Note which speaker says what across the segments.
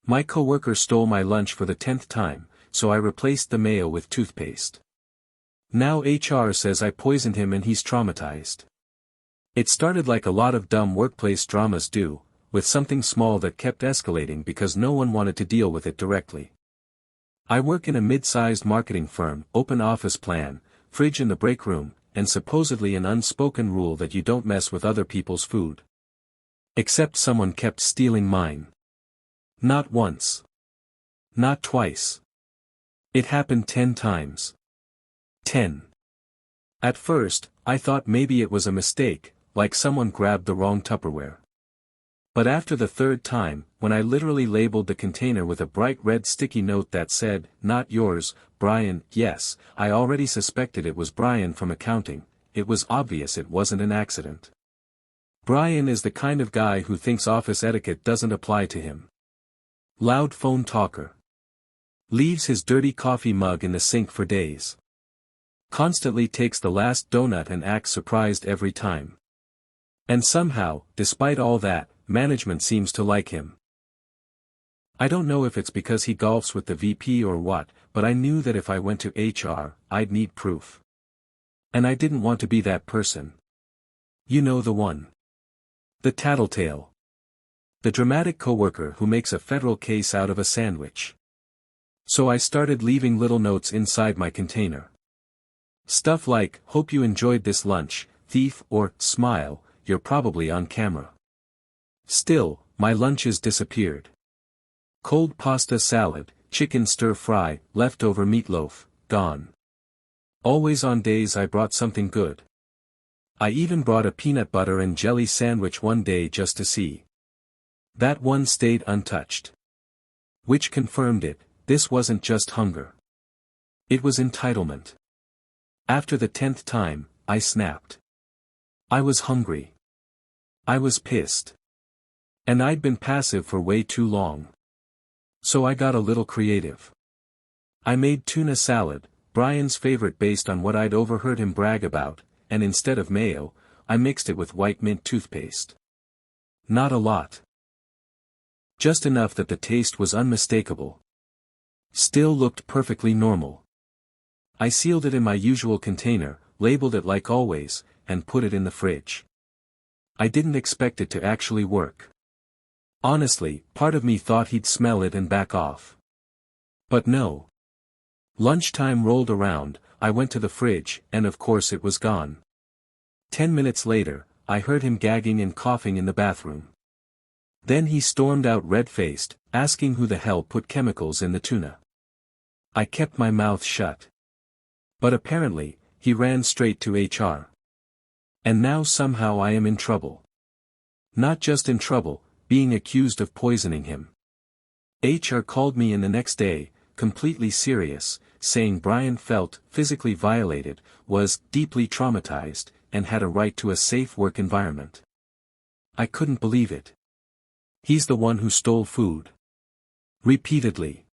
Speaker 1: My coworker stole my lunch for the 10th time, so I replaced the mayo with toothpaste. Now HR says I poisoned him and he's traumatized. It started like a lot of dumb workplace dramas do, with something small that kept escalating because no one wanted to deal with it directly. I work in a mid-sized marketing firm, open office plan, fridge in the break room, and supposedly an unspoken rule that you don't mess with other people's food. Except someone kept stealing mine. Not once. Not twice. It happened 10 times. 10. At first, I thought maybe it was a mistake, like someone grabbed the wrong Tupperware. But after the 3rd time, when I literally labeled the container with a bright red sticky note that said, "Not yours, Brian," yes, I already suspected it was Brian from accounting. It was obvious it wasn't an accident. Brian is the kind of guy who thinks office etiquette doesn't apply to him. Loud phone talker. Leaves his dirty coffee mug in the sink for days. Constantly takes the last donut and acts surprised every time. And somehow, despite all that, management seems to like him. I don't know if it's because he golfs with the VP or what, but I knew that if I went to HR, I'd need proof. And I didn't want to be that person. You know the one. The tattletale. The dramatic coworker who makes a federal case out of a sandwich. So I started leaving little notes inside my container. Stuff like, "Hope you enjoyed this lunch, thief," or "Smile, you're probably on camera." Still, my lunches disappeared. Cold pasta salad, chicken stir-fry, leftover meatloaf, gone. Always on days I brought something good. I even brought a peanut butter and jelly sandwich one day just to see. That one stayed untouched. Which confirmed it, this wasn't just hunger. It was entitlement. After the 10th time, I snapped. I was hungry. I was pissed. And I'd been passive for way too long. So I got a little creative. I made tuna salad, Brian's favorite based on what I'd overheard him brag about, and instead of mayo, I mixed it with white mint toothpaste. Not a lot. Just enough that the taste was unmistakable. Still looked perfectly normal. I sealed it in my usual container, labeled it like always, and put it in the fridge. I didn't expect it to actually work. Honestly, part of me thought he'd smell it and back off. But no. Lunchtime rolled around, I went to the fridge, and of course it was gone. 10 minutes later, I heard him gagging and coughing in the bathroom. Then he stormed out red-faced, asking who the hell put chemicals in the tuna. I kept my mouth shut. But apparently, he ran straight to HR. And now somehow I am in trouble. Not just in trouble, being accused of poisoning him. HR called me in the next day, completely serious, saying Brian felt physically violated, was deeply traumatized, and had a right to a safe work environment. I couldn't believe it. He's the one who stole food. Repeatedly.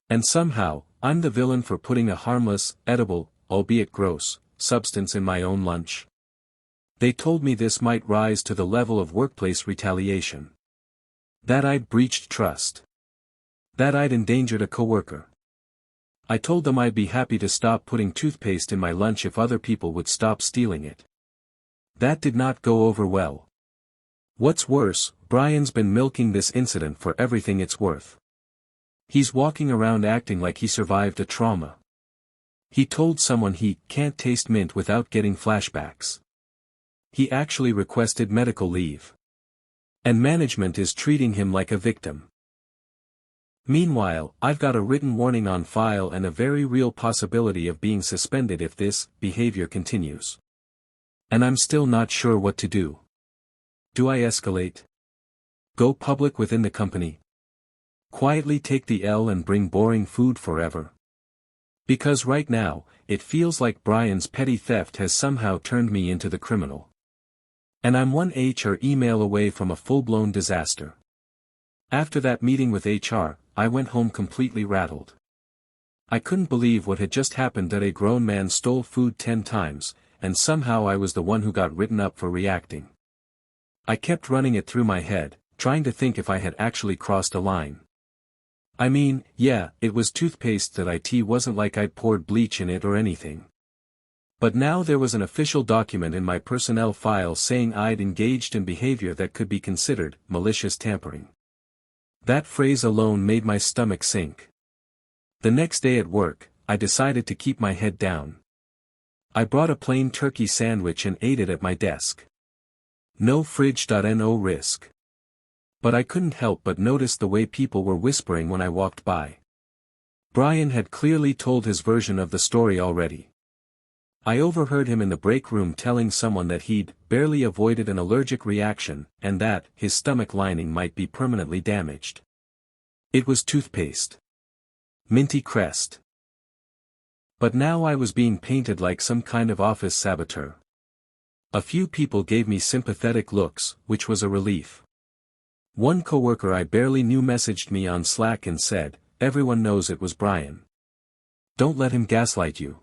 Speaker 1: And somehow, I'm the villain for putting a harmless, edible, albeit gross, substance in my own lunch. They told me this might rise to the level of workplace retaliation. That I'd breached trust. That I'd endangered a coworker. I told them I'd be happy to stop putting toothpaste in my lunch if other people would stop stealing it. That did not go over well. What's worse, Brian's been milking this incident for everything it's worth. He's walking around acting like he survived a trauma. He told someone he can't taste mint without getting flashbacks. He actually requested medical leave. And management is treating him like a victim. Meanwhile, I've got a written warning on file and a very real possibility of being suspended if this behavior continues. And I'm still not sure what to do. Do I escalate? Go public within the company? Quietly take the L and bring boring food forever? Because right now, it feels like Brian's petty theft has somehow turned me into the criminal. And I'm one HR email away from a full-blown disaster. After that meeting with HR, I went home completely rattled. I couldn't believe what had just happened, that a grown man stole food 10 times, and somehow I was the one who got written up for reacting. I kept running it through my head, trying to think if I had actually crossed a line. I mean, yeah, it was toothpaste that it wasn't like I'd poured bleach in it or anything. But now there was an official document in my personnel file saying I'd engaged in behavior that could be considered malicious tampering. That phrase alone made my stomach sink. The next day at work, I decided to keep my head down. I brought a plain turkey sandwich and ate it at my desk. No fridge.no risk. But I couldn't help but notice the way people were whispering when I walked by. Brian had clearly told his version of the story already. I overheard him in the break room telling someone that he'd barely avoided an allergic reaction, and that his stomach lining might be permanently damaged. It was toothpaste. Minty crest. But now I was being painted like some kind of office saboteur. A few people gave me sympathetic looks, which was a relief. One coworker I barely knew messaged me on Slack and said, "Everyone knows it was Brian. Don't let him gaslight you."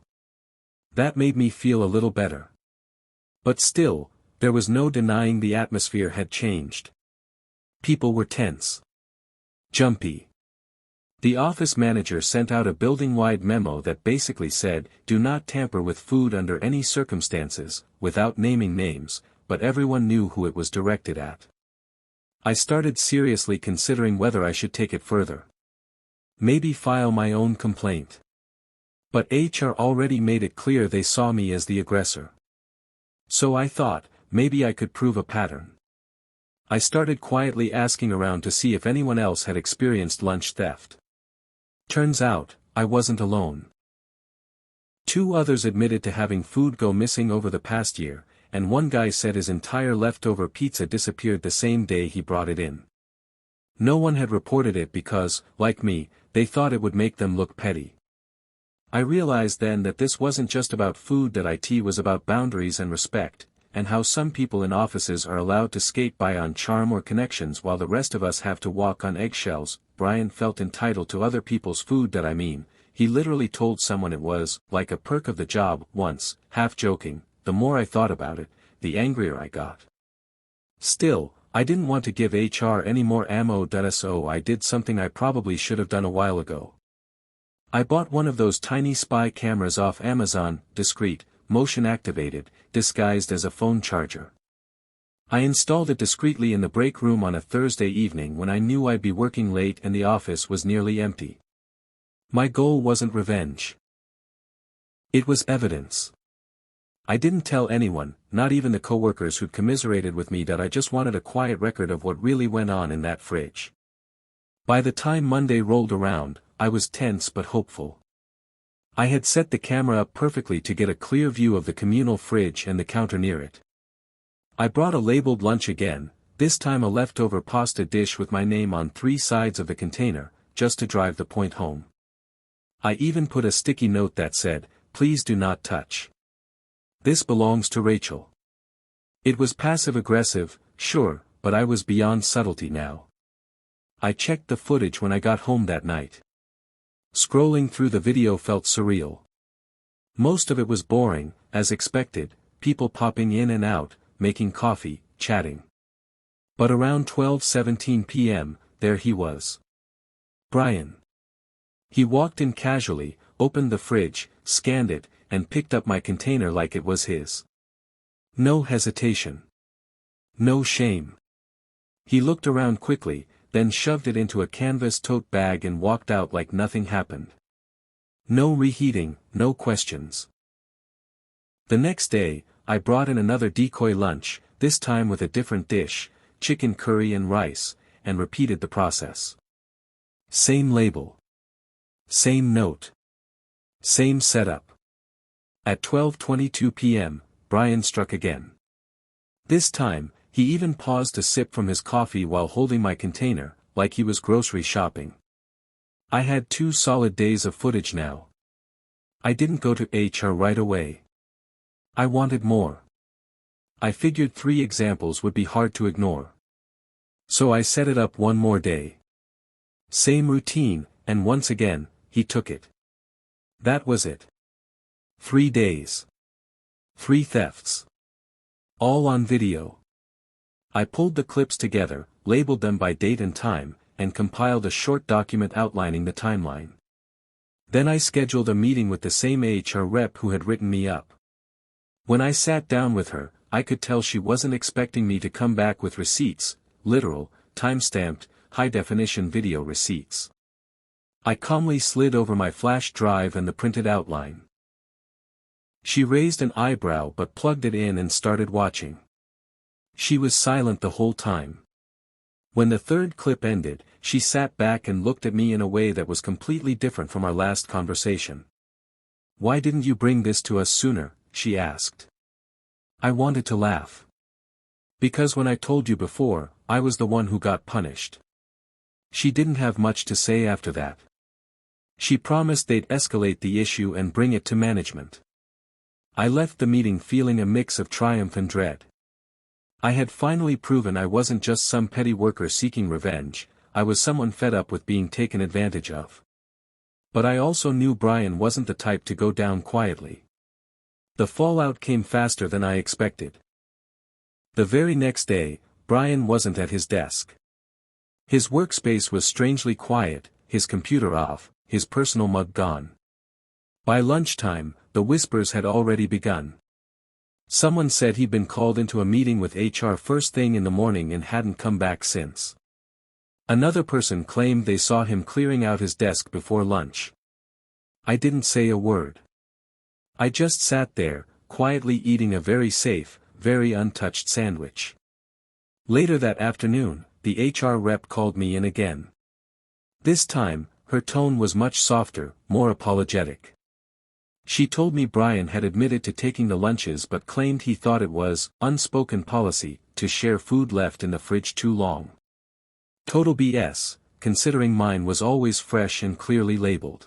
Speaker 1: That made me feel a little better. But still, there was no denying the atmosphere had changed. People were tense. Jumpy. The office manager sent out a building-wide memo that basically said, "Do not tamper with food under any circumstances," without naming names, but everyone knew who it was directed at. I started seriously considering whether I should take it further. Maybe file my own complaint. But HR already made it clear they saw me as the aggressor. So I thought, maybe I could prove a pattern. I started quietly asking around to see if anyone else had experienced lunch theft. Turns out, I wasn't alone. 2 others admitted to having food go missing over the past year, and one guy said his entire leftover pizza disappeared the same day he brought it in. No one had reported it because, like me, they thought it would make them look petty. I realized then that this wasn't just about food, that it was about boundaries and respect, and how some people in offices are allowed to skate by on charm or connections while the rest of us have to walk on eggshells. Brian felt entitled to other people's food. He literally told someone it was, like a perk of the job, once, half joking. The more I thought about it, the angrier I got. Still, I didn't want to give HR any more ammo. So I did something I probably should have done a while ago. I bought one of those tiny spy cameras off Amazon, discreet, motion-activated, disguised as a phone charger. I installed it discreetly in the break room on a Thursday evening when I knew I'd be working late and the office was nearly empty. My goal wasn't revenge. It was evidence. I didn't tell anyone, not even the coworkers who'd commiserated with me, that I just wanted a quiet record of what really went on in that fridge. By the time Monday rolled around, I was tense but hopeful. I had set the camera up perfectly to get a clear view of the communal fridge and the counter near it. I brought a labeled lunch again, this time a leftover pasta dish with my name on 3 sides of the container, just to drive the point home. I even put a sticky note that said, "Please do not touch. This belongs to Rachel." It was passive-aggressive, sure, but I was beyond subtlety now. I checked the footage when I got home that night. Scrolling through the video felt surreal. Most of it was boring, as expected, people popping in and out, making coffee, chatting. But around 12:17 p.m., there he was. Brian. He walked in casually, opened the fridge, scanned it, and picked up my container like it was his. No hesitation. No shame. He looked around quickly, then shoved it into a canvas tote bag and walked out like nothing happened. No reheating, no questions. The next day, I brought in another decoy lunch, this time with a different dish, chicken curry and rice, and repeated the process. Same label. Same note. Same setup. At 12:22 p.m., Brian struck again. This time, he even paused to sip from his coffee while holding my container, like he was grocery shopping. I had 2 solid days of footage now. I didn't go to HR right away. I wanted more. I figured 3 examples would be hard to ignore. So I set it up one more day. Same routine, and once again, he took it. That was it. 3 days. 3 thefts. All on video. I pulled the clips together, labeled them by date and time, and compiled a short document outlining the timeline. Then I scheduled a meeting with the same HR rep who had written me up. When I sat down with her, I could tell she wasn't expecting me to come back with receipts, literal, time-stamped, high-definition video receipts. I calmly slid over my flash drive and the printed outline. She raised an eyebrow but plugged it in and started watching. She was silent the whole time. When the third clip ended, she sat back and looked at me in a way that was completely different from our last conversation. "Why didn't you bring this to us sooner?" she asked. I wanted to laugh. "Because when I told you before, I was the one who got punished." She didn't have much to say after that. She promised they'd escalate the issue and bring it to management. I left the meeting feeling a mix of triumph and dread. I had finally proven I wasn't just some petty worker seeking revenge, I was someone fed up with being taken advantage of. But I also knew Brian wasn't the type to go down quietly. The fallout came faster than I expected. The very next day, Brian wasn't at his desk. His workspace was strangely quiet, his computer off, his personal mug gone. By lunchtime, the whispers had already begun. Someone said he'd been called into a meeting with HR first thing in the morning and hadn't come back since. Another person claimed they saw him clearing out his desk before lunch. I didn't say a word. I just sat there, quietly eating a very safe, very untouched sandwich. Later that afternoon, the HR rep called me in again. This time, her tone was much softer, more apologetic. She told me Brian had admitted to taking the lunches but claimed he thought it was unspoken policy to share food left in the fridge too long. Total BS, considering mine was always fresh and clearly labeled.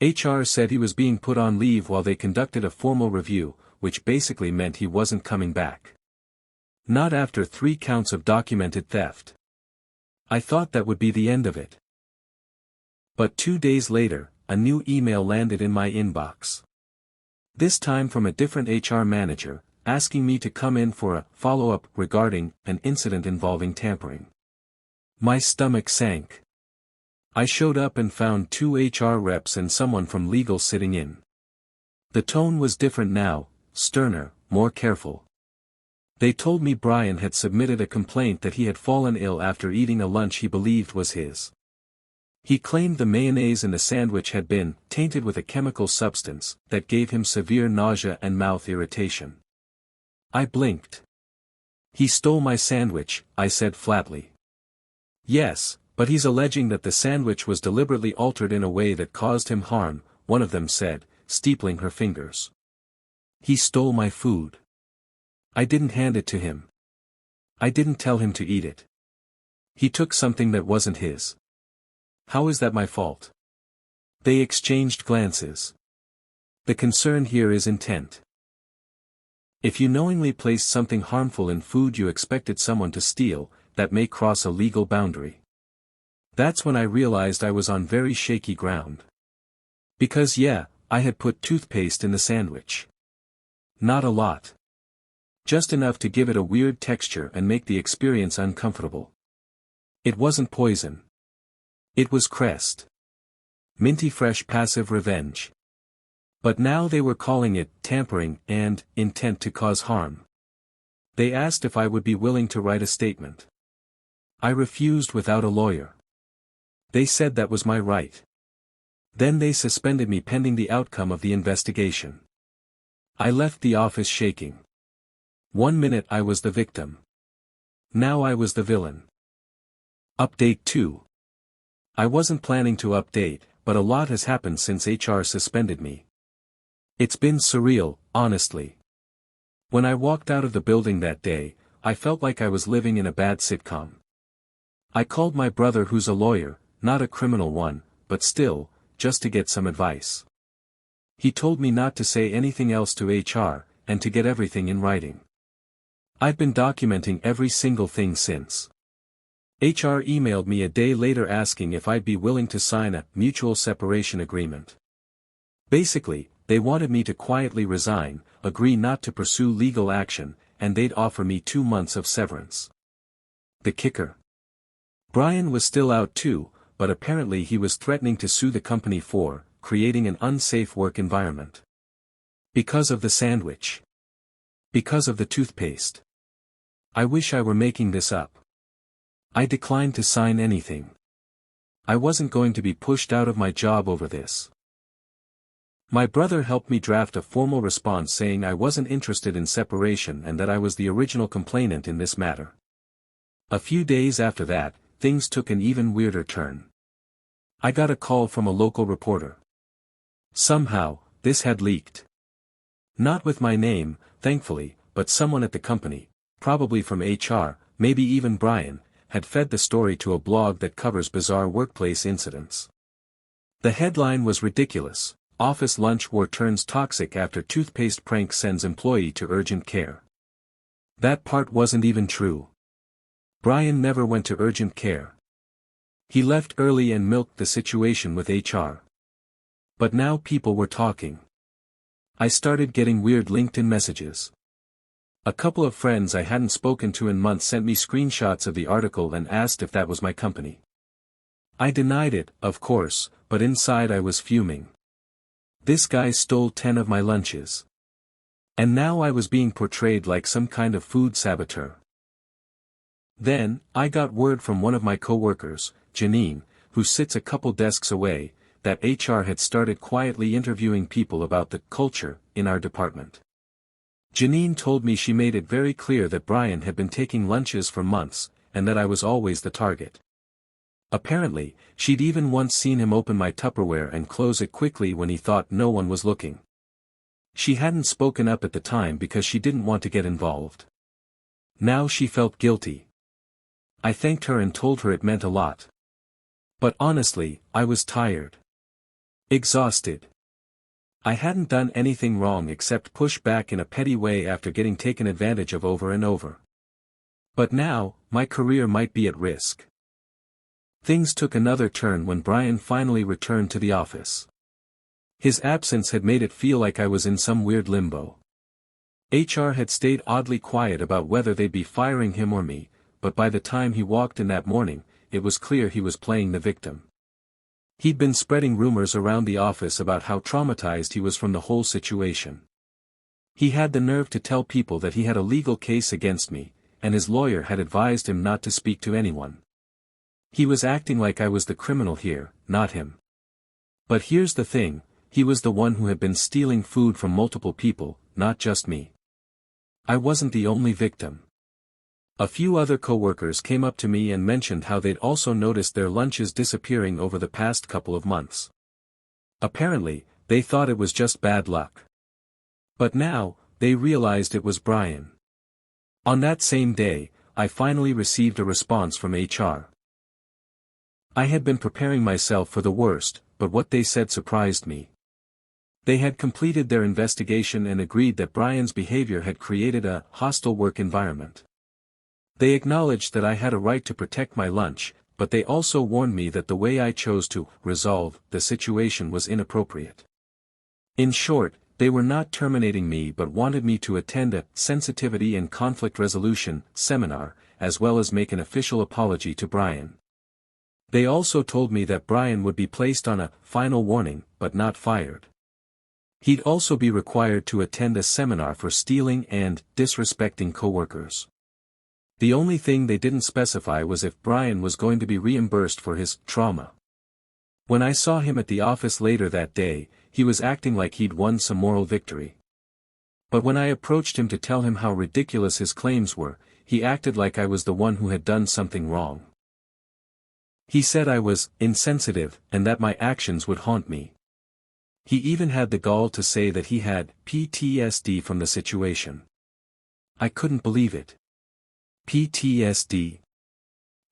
Speaker 1: HR said he was being put on leave while they conducted a formal review, which basically meant he wasn't coming back. Not after 3 counts of documented theft. I thought that would be the end of it. But 2 days later, a new email landed in my inbox. This time from a different HR manager, asking me to come in for a follow-up regarding an incident involving tampering. My stomach sank. I showed up and found 2 HR reps and someone from legal sitting in. The tone was different now, sterner, more careful. They told me Brian had submitted a complaint that he had fallen ill after eating a lunch he believed was his. He claimed the mayonnaise in the sandwich had been tainted with a chemical substance that gave him severe nausea and mouth irritation. I blinked. "He stole my sandwich," I said flatly. "Yes, but he's alleging that the sandwich was deliberately altered in a way that caused him harm," one of them said, steepling her fingers. "He stole my food. I didn't hand it to him. I didn't tell him to eat it. He took something that wasn't his. How is that my fault?" They exchanged glances. The concern here is intent. If you knowingly placed something harmful in food you expected someone to steal, that may cross a legal boundary. That's when I realized I was on very shaky ground. Because yeah, I had put toothpaste in the sandwich. Not a lot. Just enough to give it a weird texture and make the experience uncomfortable. It wasn't poison. It was Crest. Minty fresh passive revenge. But now they were calling it tampering and intent to cause harm. They asked if I would be willing to write a statement. I refused without a lawyer. They said that was my right. Then they suspended me pending the outcome of the investigation. I left the office shaking. 1 minute I was the victim. Now I was the villain. Update 2. I wasn't planning to update, but a lot has happened since HR suspended me. It's been surreal, honestly. When I walked out of the building that day, I felt like I was living in a bad sitcom. I called my brother who's a lawyer, not a criminal one, but still, just to get some advice. He told me not to say anything else to HR, and to get everything in writing. I've been documenting every single thing since. HR emailed me a day later asking if I'd be willing to sign a mutual separation agreement. Basically, they wanted me to quietly resign, agree not to pursue legal action, and they'd offer me 2 months of severance. The kicker. Brian was still out too, but apparently he was threatening to sue the company for creating an unsafe work environment. Because of the sandwich. Because of the toothpaste. I wish I were making this up. I declined to sign anything. I wasn't going to be pushed out of my job over this. My brother helped me draft a formal response saying I wasn't interested in separation and that I was the original complainant in this matter. A few days after that, things took an even weirder turn. I got a call from a local reporter. Somehow, this had leaked. Not with my name, thankfully, but someone at the company, probably from HR, maybe even Brian, had fed the story to a blog that covers bizarre workplace incidents. The headline was ridiculous: Office lunch war turns toxic after toothpaste prank sends employee to urgent care. That part wasn't even true. Brian never went to urgent care. He left early and milked the situation with HR. But now people were talking. I started getting weird LinkedIn messages. A couple of friends I hadn't spoken to in months sent me screenshots of the article and asked if that was my company. I denied it, of course, but inside I was fuming. This guy stole 10 of my lunches. And now I was being portrayed like some kind of food saboteur. Then, I got word from one of my coworkers, Janine, who sits a couple desks away, that HR had started quietly interviewing people about the culture in our department. Janine told me she made it very clear that Brian had been taking lunches for months, and that I was always the target. Apparently, she'd even once seen him open my Tupperware and close it quickly when he thought no one was looking. She hadn't spoken up at the time because she didn't want to get involved. Now she felt guilty. I thanked her and told her it meant a lot. But honestly, I was tired. Exhausted. I hadn't done anything wrong except push back in a petty way after getting taken advantage of over and over. But now, my career might be at risk. Things took another turn when Brian finally returned to the office. His absence had made it feel like I was in some weird limbo. HR had stayed oddly quiet about whether they'd be firing him or me, but by the time he walked in that morning, it was clear he was playing the victim. He'd been spreading rumors around the office about how traumatized he was from the whole situation. He had the nerve to tell people that he had a legal case against me, and his lawyer had advised him not to speak to anyone. He was acting like I was the criminal here, not him. But here's the thing, he was the one who had been stealing food from multiple people, not just me. I wasn't the only victim. A few other coworkers came up to me and mentioned how they'd also noticed their lunches disappearing over the past couple of months. Apparently, they thought it was just bad luck. But now, they realized it was Brian. On that same day, I finally received a response from HR. I had been preparing myself for the worst, but what they said surprised me. They had completed their investigation and agreed that Brian's behavior had created a hostile work environment. They acknowledged that I had a right to protect my lunch, but they also warned me that the way I chose to resolve the situation was inappropriate. In short, they were not terminating me but wanted me to attend a sensitivity and conflict resolution seminar, as well as make an official apology to Brian. They also told me that Brian would be placed on a final warning, but not fired. He'd also be required to attend a seminar for stealing and disrespecting coworkers. The only thing they didn't specify was if Brian was going to be reimbursed for his trauma. When I saw him at the office later that day, he was acting like he'd won some moral victory. But when I approached him to tell him how ridiculous his claims were, he acted like I was the one who had done something wrong. He said I was insensitive and that my actions would haunt me. He even had the gall to say that he had PTSD from the situation. I couldn't believe it. PTSD.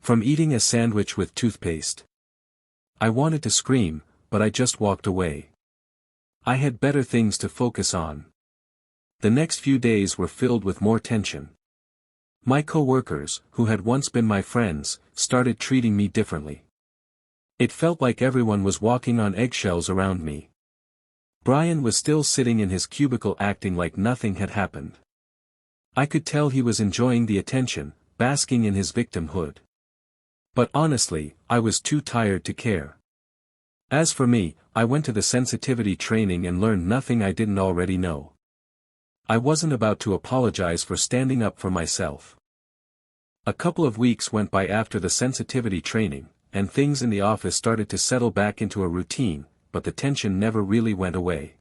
Speaker 1: From eating a sandwich with toothpaste. I wanted to scream, but I just walked away. I had better things to focus on. The next few days were filled with more tension. My coworkers, who had once been my friends, started treating me differently. It felt like everyone was walking on eggshells around me. Brian was still sitting in his cubicle acting like nothing had happened. I could tell he was enjoying the attention, basking in his victimhood. But honestly, I was too tired to care. As for me, I went to the sensitivity training and learned nothing I didn't already know. I wasn't about to apologize for standing up for myself. A couple of weeks went by after the sensitivity training, and things in the office started to settle back into a routine, but the tension never really went away.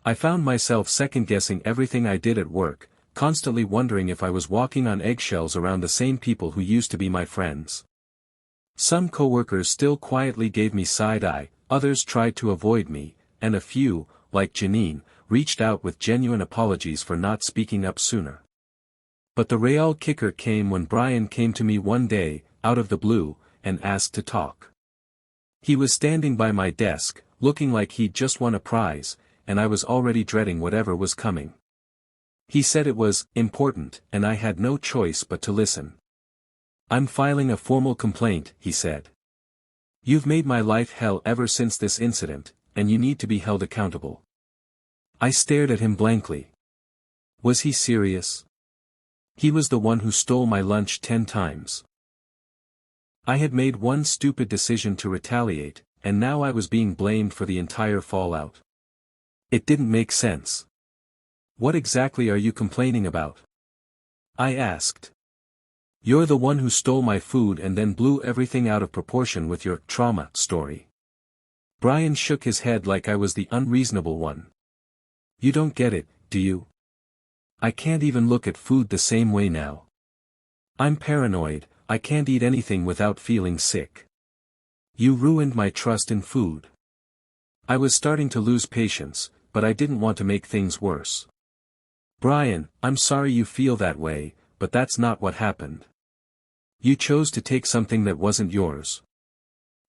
Speaker 1: I found myself second-guessing everything I did at work, constantly wondering if I was walking on eggshells around the same people who used to be my friends. Some coworkers still quietly gave me side-eye, others tried to avoid me, and a few, like Janine, reached out with genuine apologies for not speaking up sooner. But the real kicker came when Brian came to me one day, out of the blue, and asked to talk. He was standing by my desk, looking like he'd just won a prize, and I was already dreading whatever was coming. He said it was important, and I had no choice but to listen. "I'm filing a formal complaint," he said. "You've made my life hell ever since this incident, and you need to be held accountable." I stared at him blankly. Was he serious? He was the one who stole my lunch 10 times. I had made one stupid decision to retaliate, and now I was being blamed for the entire fallout. It didn't make sense. "What exactly are you complaining about?" I asked. "You're the one who stole my food and then blew everything out of proportion with your trauma story." Brian shook his head like I was the unreasonable one. "You don't get it, do you? I can't even look at food the same way now. I'm paranoid, I can't eat anything without feeling sick. You ruined my trust in food." I was starting to lose patience, but I didn't want to make things worse. "Brian, I'm sorry you feel that way, but that's not what happened. You chose to take something that wasn't yours.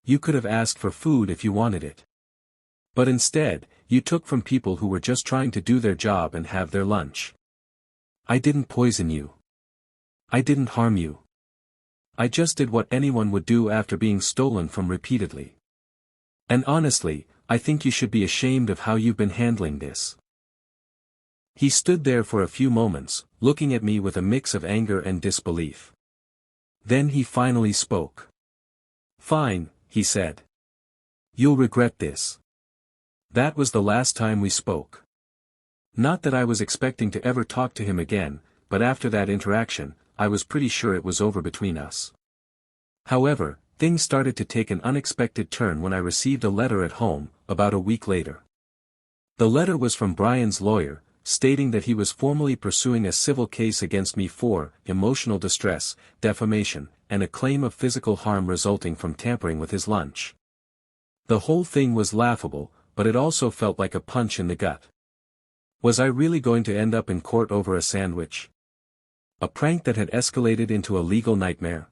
Speaker 1: You could have asked for food if you wanted it. But instead, you took from people who were just trying to do their job and have their lunch. I didn't poison you. I didn't harm you. I just did what anyone would do after being stolen from repeatedly. And honestly, I think you should be ashamed of how you've been handling this." He stood there for a few moments, looking at me with a mix of anger and disbelief. Then he finally spoke. "Fine," he said. "You'll regret this." That was the last time we spoke. Not that I was expecting to ever talk to him again, but after that interaction, I was pretty sure it was over between us. However, things started to take an unexpected turn when I received a letter at home, about a week later. The letter was from Brian's lawyer, stating that he was formally pursuing a civil case against me for emotional distress, defamation, and a claim of physical harm resulting from tampering with his lunch. The whole thing was laughable, but it also felt like a punch in the gut. Was I really going to end up in court over a sandwich? A prank that had escalated into a legal nightmare?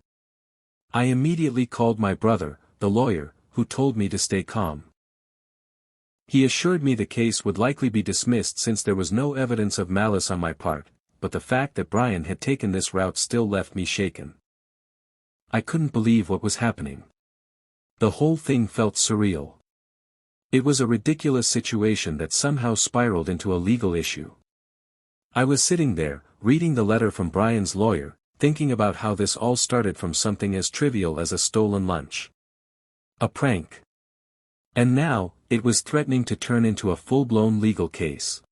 Speaker 1: I immediately called my brother, the lawyer, who told me to stay calm. He assured me the case would likely be dismissed since there was no evidence of malice on my part, but the fact that Brian had taken this route still left me shaken. I couldn't believe what was happening. The whole thing felt surreal. It was a ridiculous situation that somehow spiraled into a legal issue. I was sitting there, reading the letter from Brian's lawyer, thinking about how this all started from something as trivial as a stolen lunch. A prank. And now, it was threatening to turn into a full-blown legal case.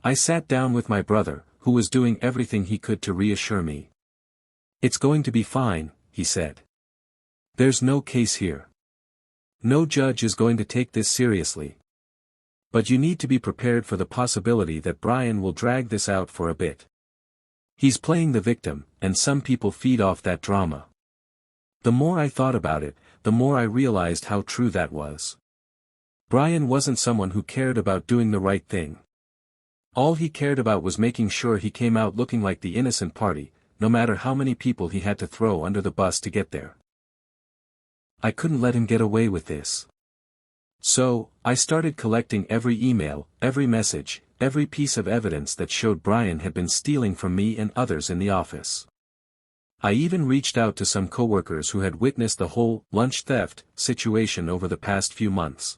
Speaker 1: I sat down with my brother, who was doing everything he could to reassure me. "It's going to be fine," he said. "There's no case here. No judge is going to take this seriously. But you need to be prepared for the possibility that Brian will drag this out for a bit. He's playing the victim, and some people feed off that drama." The more I thought about it, the more I realized how true that was. Brian wasn't someone who cared about doing the right thing. All he cared about was making sure he came out looking like the innocent party, no matter how many people he had to throw under the bus to get there. I couldn't let him get away with this. So, I started collecting every email, every message, every piece of evidence that showed Brian had been stealing from me and others in the office. I even reached out to some coworkers who had witnessed the whole lunch theft situation over the past few months.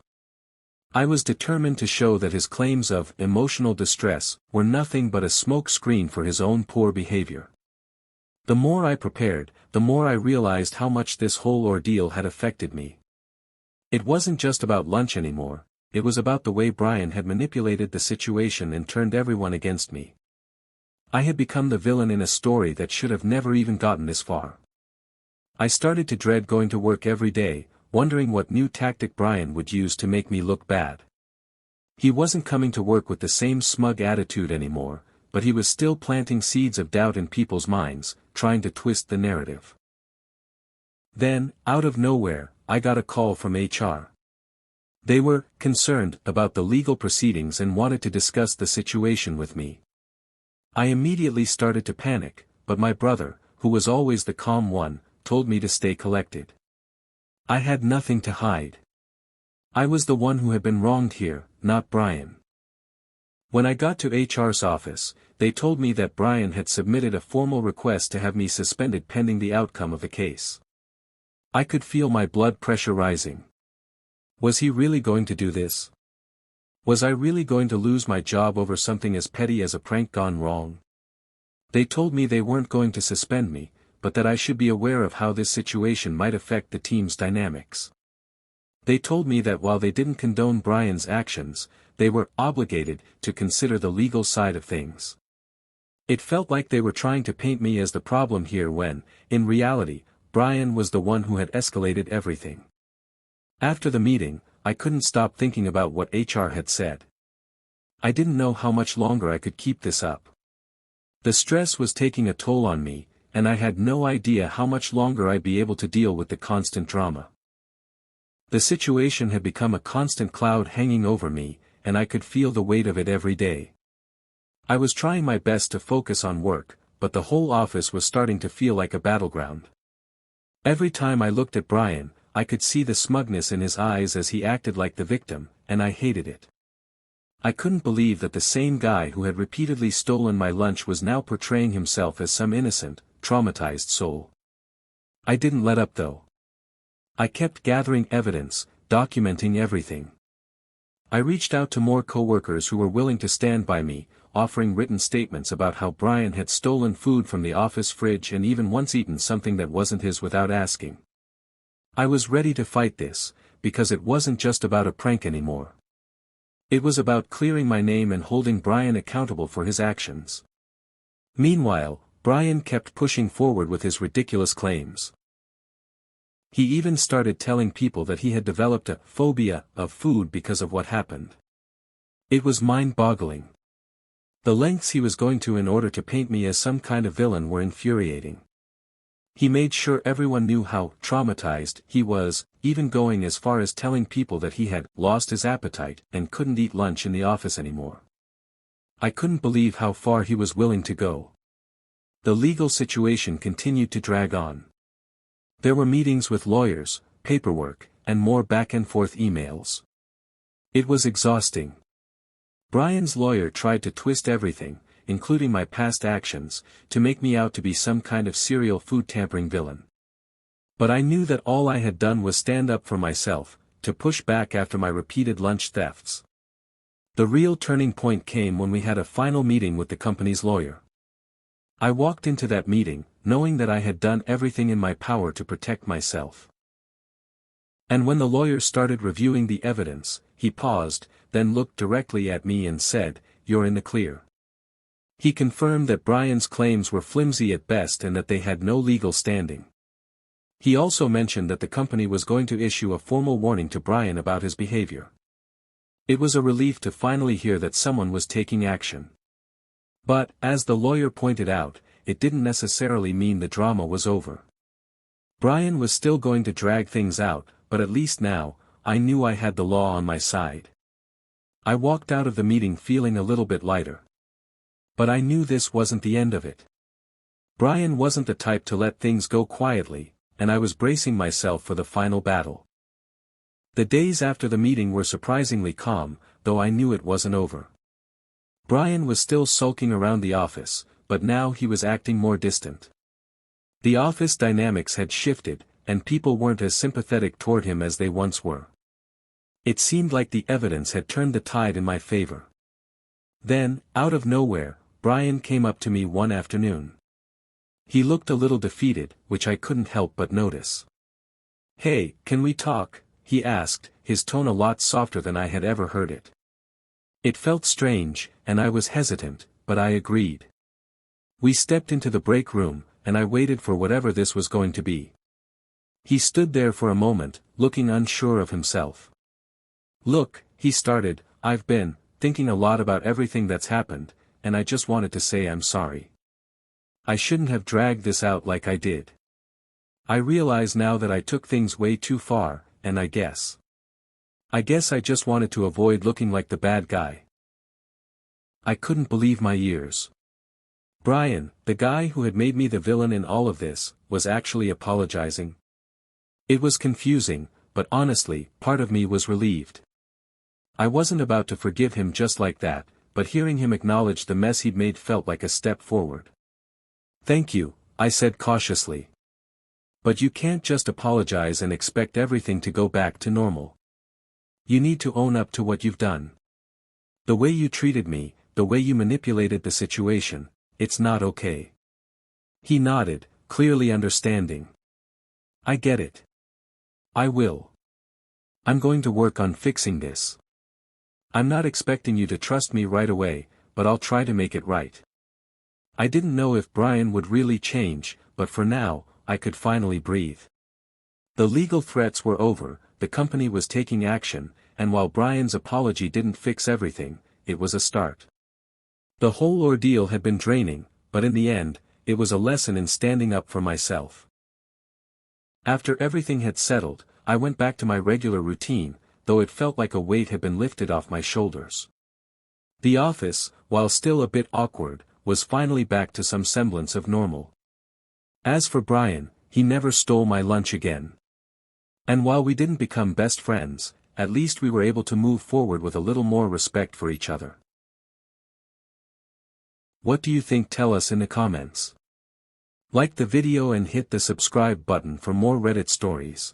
Speaker 1: I was determined to show that his claims of emotional distress were nothing but a smoke screen for his own poor behavior. The more I prepared, the more I realized how much this whole ordeal had affected me. It wasn't just about lunch anymore, it was about the way Brian had manipulated the situation and turned everyone against me. I had become the villain in a story that should have never even gotten this far. I started to dread going to work every day, wondering what new tactic Brian would use to make me look bad. He wasn't coming to work with the same smug attitude anymore, but he was still planting seeds of doubt in people's minds, trying to twist the narrative. Then, out of nowhere, I got a call from HR. They were concerned about the legal proceedings and wanted to discuss the situation with me. I immediately started to panic, but my brother, who was always the calm one, told me to stay collected. I had nothing to hide. I was the one who had been wronged here, not Brian. When I got to HR's office, they told me that Brian had submitted a formal request to have me suspended pending the outcome of the case. I could feel my blood pressure rising. Was he really going to do this? Was I really going to lose my job over something as petty as a prank gone wrong? They told me they weren't going to suspend me, but that I should be aware of how this situation might affect the team's dynamics. They told me that while they didn't condone Brian's actions, they were obligated to consider the legal side of things. It felt like they were trying to paint me as the problem here when, in reality, Brian was the one who had escalated everything. After the meeting, I couldn't stop thinking about what HR had said. I didn't know how much longer I could keep this up. The stress was taking a toll on me, and I had no idea how much longer I'd be able to deal with the constant drama. The situation had become a constant cloud hanging over me, and I could feel the weight of it every day. I was trying my best to focus on work, but the whole office was starting to feel like a battleground. Every time I looked at Brian, I could see the smugness in his eyes as he acted like the victim, and I hated it. I couldn't believe that the same guy who had repeatedly stolen my lunch was now portraying himself as some innocent, traumatized soul. I didn't let up though. I kept gathering evidence, documenting everything. I reached out to more coworkers who were willing to stand by me, offering written statements about how Brian had stolen food from the office fridge and even once eaten something that wasn't his without asking. I was ready to fight this, because it wasn't just about a prank anymore. It was about clearing my name and holding Brian accountable for his actions. Meanwhile, Brian kept pushing forward with his ridiculous claims. He even started telling people that he had developed a phobia of food because of what happened. It was mind-boggling. The lengths he was going to in order to paint me as some kind of villain were infuriating. He made sure everyone knew how traumatized he was, even going as far as telling people that he had lost his appetite and couldn't eat lunch in the office anymore. I couldn't believe how far he was willing to go. The legal situation continued to drag on. There were meetings with lawyers, paperwork, and more back-and-forth emails. It was exhausting. Brian's lawyer tried to twist everything, including my past actions, to make me out to be some kind of serial food tampering villain. But I knew that all I had done was stand up for myself, to push back after my repeated lunch thefts. The real turning point came when we had a final meeting with the company's lawyer. I walked into that meeting, knowing that I had done everything in my power to protect myself. And when the lawyer started reviewing the evidence, he paused, then looked directly at me and said, "You're in the clear." He confirmed that Brian's claims were flimsy at best and that they had no legal standing. He also mentioned that the company was going to issue a formal warning to Brian about his behavior. It was a relief to finally hear that someone was taking action. But, as the lawyer pointed out, it didn't necessarily mean the drama was over. Brian was still going to drag things out, but at least now, I knew I had the law on my side. I walked out of the meeting feeling a little bit lighter. But I knew this wasn't the end of it. Brian wasn't the type to let things go quietly, and I was bracing myself for the final battle. The days after the meeting were surprisingly calm, though I knew it wasn't over. Brian was still sulking around the office, but now he was acting more distant. The office dynamics had shifted, and people weren't as sympathetic toward him as they once were. It seemed like the evidence had turned the tide in my favor. Then, out of nowhere, Brian came up to me one afternoon. He looked a little defeated, which I couldn't help but notice. "Hey, can we talk?" he asked, his tone a lot softer than I had ever heard it. It felt strange, and I was hesitant, but I agreed. We stepped into the break room, and I waited for whatever this was going to be. He stood there for a moment, looking unsure of himself. "Look," he started, "I've been thinking a lot about everything that's happened, and I just wanted to say I'm sorry. I shouldn't have dragged this out like I did. I realize now that I took things way too far, and I guess I just wanted to avoid looking like the bad guy." I couldn't believe my ears. Brian, the guy who had made me the villain in all of this, was actually apologizing. It was confusing, but honestly, part of me was relieved. I wasn't about to forgive him just like that, but hearing him acknowledge the mess he'd made felt like a step forward. "Thank you," I said cautiously. "But you can't just apologize and expect everything to go back to normal. You need to own up to what you've done. The way you treated me, the way you manipulated the situation, it's not okay." He nodded, clearly understanding. "I get it. I will. I'm going to work on fixing this. I'm not expecting you to trust me right away, but I'll try to make it right." I didn't know if Brian would really change, but for now, I could finally breathe. The legal threats were over, the company was taking action, and while Brian's apology didn't fix everything, it was a start. The whole ordeal had been draining, but in the end, it was a lesson in standing up for myself. After everything had settled, I went back to my regular routine, though it felt like a weight had been lifted off my shoulders. The office, while still a bit awkward, was finally back to some semblance of normal. As for Brian, he never stole my lunch again. And while we didn't become best friends, at least we were able to move forward with a little more respect for each other. What do you think? Tell us in the comments. Like the video and hit the subscribe button for more Reddit stories.